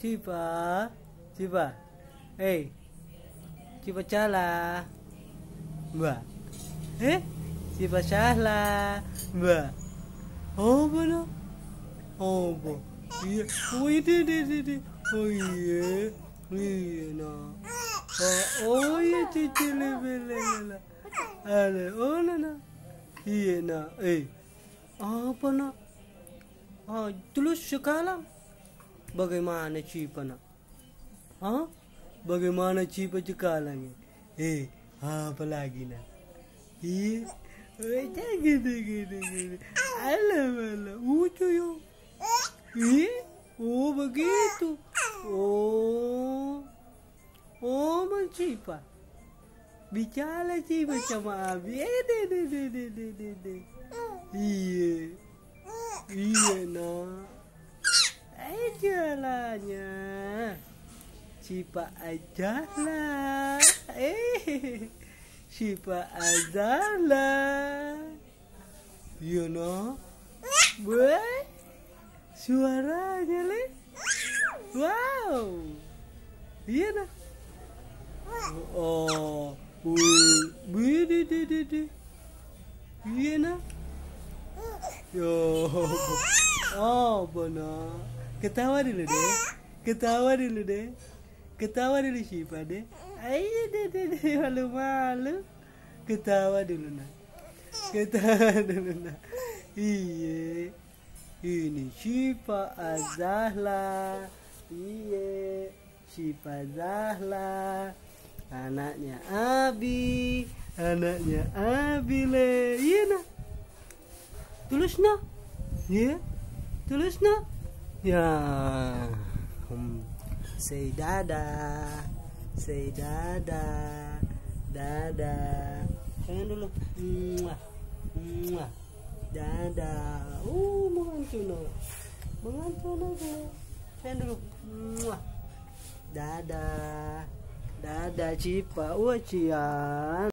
Cipa, Cipa, Cipa salah, Mbak. Cipa salah, Mbak. Oh benar, oh bu, iya, oh ini, oh iya nah, oh iya cici lebih, ada, oh nah, iya nah, apa nak? Terus sekarang bagaimana Cipa nak? Bagaimana Cipa sekarang? Apa lagi nak? Iya, gini. Alah, lucu ya. Oh begitu. Oh Mang Cipa. Bicara Cipa sama Abi. Iya nak. Jalannya Cipa aja lah. Cipa aja lah. Iya nak. Suaranya le. Wow. Iya nak. Oh. Bidi. Iya nak. Yo. Oh benar. Ketawa dulu deh. Ketawa dulu Cipa deh. Ayo deh malu-malu. Ketawa dulu nak. Iya. Ini Cipa Azahla. Iya. Cipa Zahla. Anaknya Abi le. Iya nak. Tulus nak. Iya. Tulus nak. Ya. Say dadah. Dadah. Sayang dulu. Dadah. Mengantuk nak. Sayang dulu. Dadah Cipa. Cian.